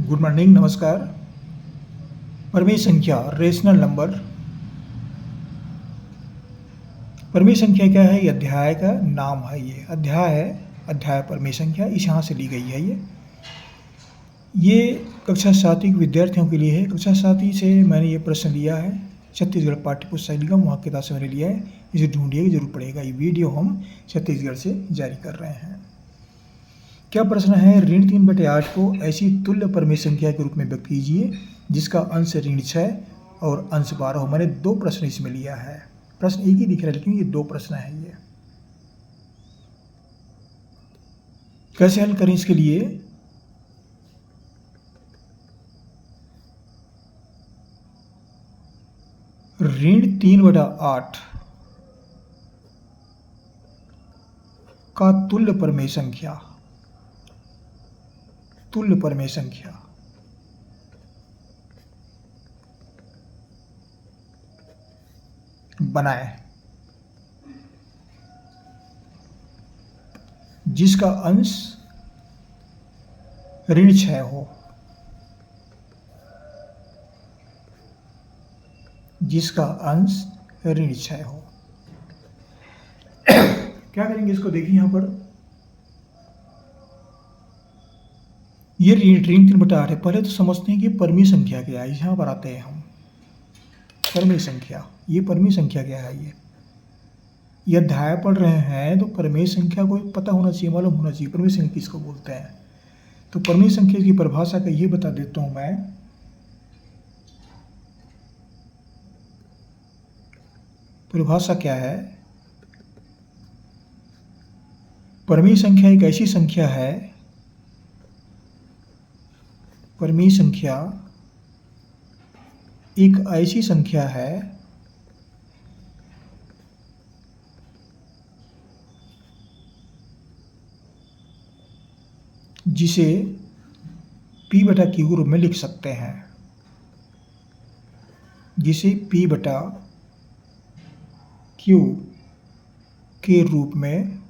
Good morning, नमस्कार। परमेय संख्या rational number. परमेय संख्या क्या है? ये अध्याय का नाम है। ये अध्याय है, अध्याय परमेय संख्या इस यहाँ से ली गई है। ये कक्षा 7 के विद्यार्थियों के लिए है। कक्षा 7 से मैंने ये प्रश्न लिया है, छत्तीसगढ़ पाठ्य पुस्तक निगम वहाँ किताब से मैंने लिया है। इसे ढूंढिए, जरूर पड़ेगा। ये वीडियो हम छत्तीसगढ़ से जारी कर रहे हैं। क्या प्रश्न है? ऋण 3/8 को ऐसी तुल्य परमेय संख्या के रूप में व्यक्त कीजिए जिसका अंश ऋण 6 और अंश 12 हो। मैंने 2 प्रश्न इसमें लिया है। प्रश्न एक ही दिख रहा है लेकिन ये 2 प्रश्न है। ये कैसे हल करें? इसके लिए ऋण 3/8 का तुल्य परमेय संख्या बनाए जिसका अंश ऋण 6 हो। जिसका अंश ऋण 6 हो। क्या करेंगे इसको? देखिए यहाँ पर ये ऋण 3/8 है। पहले तो समझते हैं कि परमीय संख्या क्या है। यहाँ पर आते हैं हम। परमीय संख्या, ये परमीय संख्या क्या है? ये अध्याय पढ़ रहे हैं तो परमेय संख्या को पता होना चाहिए, मालूम होना चाहिए परमेय संख्या किसको बोलते हैं। तो परमेय संख्या की परिभाषा का ये बता देता हूं मैं। परिभाषा क्या है? परमेय संख्या एक ऐसी संख्या है, परमेय संख्या एक ऐसी संख्या है जिसे P/Q के रूप में लिख सकते हैं। जिसे P/Q के रूप में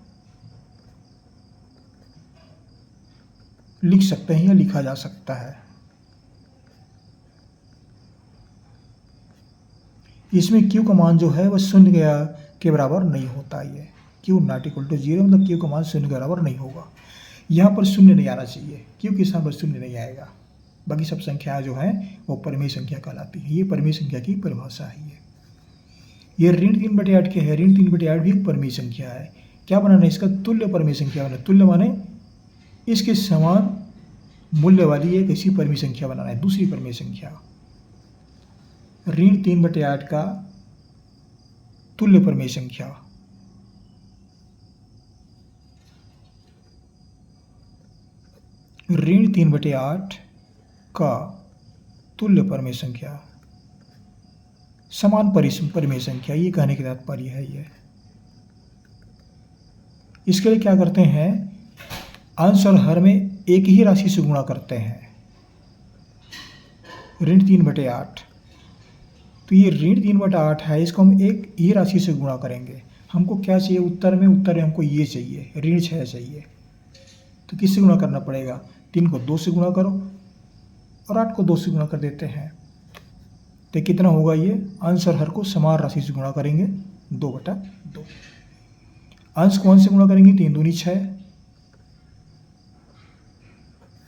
लिख सकते हैं या लिखा जा सकता है। इसमें Q का मान जो है वह 0 के बराबर नहीं होता। ये Q ≠ 0 मतलब Q का मान 0 के बराबर नहीं होगा। यहाँ पर 0 नहीं आना चाहिए। Q के स्थान पर 0 नहीं आएगा। बाकी सब संख्याएं जो हैं वो परमेय संख्या कहलाती है। ये परमेय संख्या की परिभाषा है। ये ऋण 3/8 के है। ऋण 3/8 भी एक परमेय संख्या है। क्या बनाना है इसका? तुल्य परमेय संख्या बनाना। तुल्य माने इसके समान मूल्य वाली एक ऐसी परमेय संख्या बनाना है। दूसरी परमेय संख्या ऋण 3/8 का तुल्य परमेय संख्या। ऋण 3/8 का तुल्य परमेय संख्या, समान परमेय संख्या, ये कहने का तात्पर्य है। ये इसके लिए क्या करते हैं? अंश और हर में एक ही राशि से गुणा करते हैं। ऋण 3/8, तो ये ऋण 3/8 है, इसको हम एक ही राशि से गुणा करेंगे। हमको क्या चाहिए उत्तर में? उत्तर में हमको ये चाहिए, ऋण 6 चाहिए। तो किससे गुणा करना पड़ेगा? 3 को 2 से गुणा करो और 8 को 2 से गुणा कर देते हैं। तो कितना होगा? ये अंश और हर को समान राशि से गुणा करेंगे, 2/2। अंश को अंश से गुणा करेंगे, 3 दूनी 6,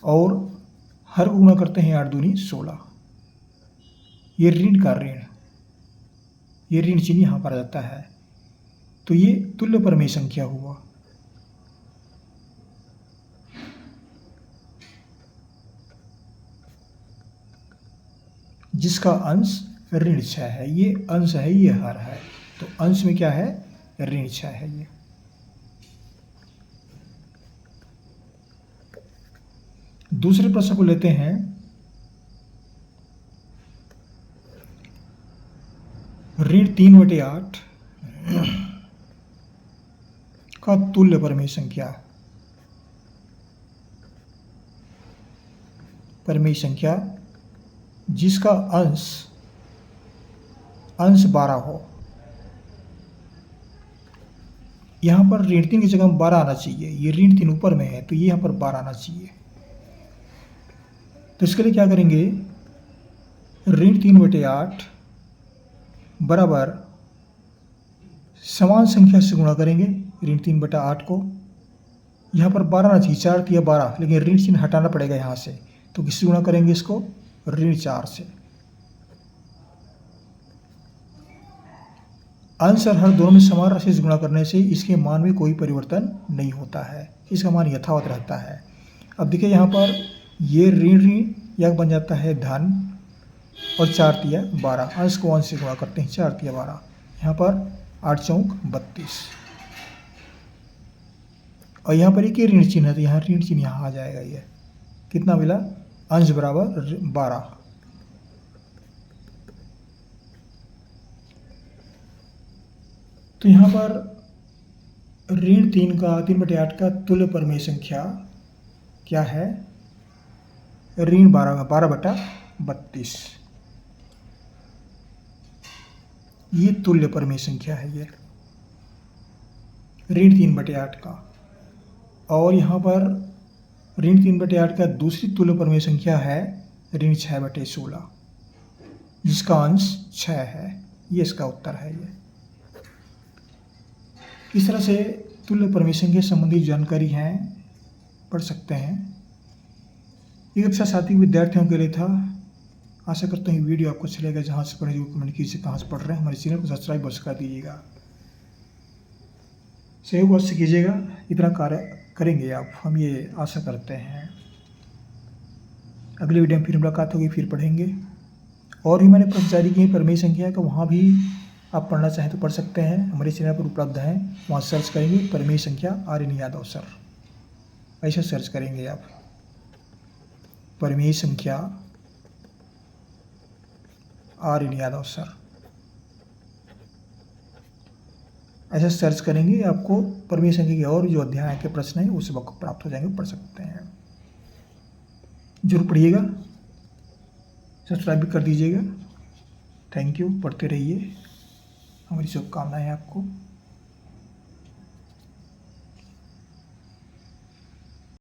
और हर को गुणा करते हैं 8 दूनी 16। ये ऋण का ऋण, ये ऋण चिन्ह यहाँ पर आ जाता है। तो ये तुल्य परमेय संख्या हुआ। जिसका अंश ऋण 6 है। ये अंश है, ये हर है। तो अंश में क्या है? ऋण 6 है। ये दूसरे प्रश्न को लेते हैं। ऋण 3/8 का तुल्य परमेय संख्या। परमेय संख्या जिसका अंश 12 हो। यहाँ पर ऋण 3 की जगह 12 आना चाहिए। ये ऋण 3 ऊपर में है तो ये यहाँ पर 12 आना चाहिए। तो इसके लिए क्या करेंगे, ऋण 3/8 बराबर समान संख्या से गुणा करेंगे ऋण 3/8 को। यहाँ पर 12 ना चाहिए, 4 तिया 12, लेकिन ऋण चिन्ह हटाना पड़ेगा यहाँ से, तो किससे गुणा करेंगे इसको, ऋण 4 से। अंश और हर दोनों में समान राशि से गुणा करने से इसके मान में कोई परिवर्तन नहीं होता है, इसका मान यथावत रहता है। अब देखिए यहाँ पर ये ऋण ऋण यह बन जाता है धन, और 4 तिया 12, अंश को अंश से गुणा करते हैं, 4 तिया 12, यहाँ पर 8 चौक 32, और यहाँ पर एक ऋण चिन्ह है, तो यहाँ ऋण चिन्ह यहाँ आ जाएगा। ये कितना मिला, अंश बराबर 12। तो यहाँ पर ऋण 3/8 का तुल्य परिमेय संख्या क्या है, ऋण 12/32, ये तुल्य परिमेय संख्या है, ये ऋण 3/8 का। और यहाँ पर ऋण 3/8 का दूसरी तुल्य परिमेय संख्या है ऋण 6/16, जिसका अंश 6 है, ये इसका उत्तर है। ये इस तरह से तुल्य परिमेय संख्या संबंधी जानकारी है पढ़ सकते हैं। ये कक्षा 7 विद्यार्थियों के लिए था। आशा करता हूँ वीडियो आपको अच्छा लगेगा। जहाँ से पढ़े जो कमेंट कीजिए कहाँ से पढ़ रहे हैं, हमारे चैनल को सब्सक्राइब अवश्य कर दीजिएगा, सहयोग अवश्य कीजिएगा, इतना कार्य करेंगे आप, हम ये आशा करते हैं। अगले वीडियो में फिर मुलाकात होगी, फिर पढ़ेंगे। और भी मैंने प्रश्न जारी किए परिमेय संख्या का, वहाँ भी आप पढ़ना चाहें तो पढ़ सकते हैं, हमारे चैनल पर उपलब्ध हैं। वहाँ सर्च करेंगे परिमेय संख्या आर्यन यादव सर, ऐसा सर्च करेंगे आप, परिमेय संख्या आर्यन यादव सर, ऐसा सर्च करेंगे, आपको परिमेय संख्या के और जो अध्याय के प्रश्न हैं उस वक्त प्राप्त हो जाएंगे, पढ़ सकते हैं। जरूर पढ़िएगा, सब्सक्राइब भी कर दीजिएगा। थैंक यू, पढ़ते रहिए, हमारी शुभकामनाएं आपको।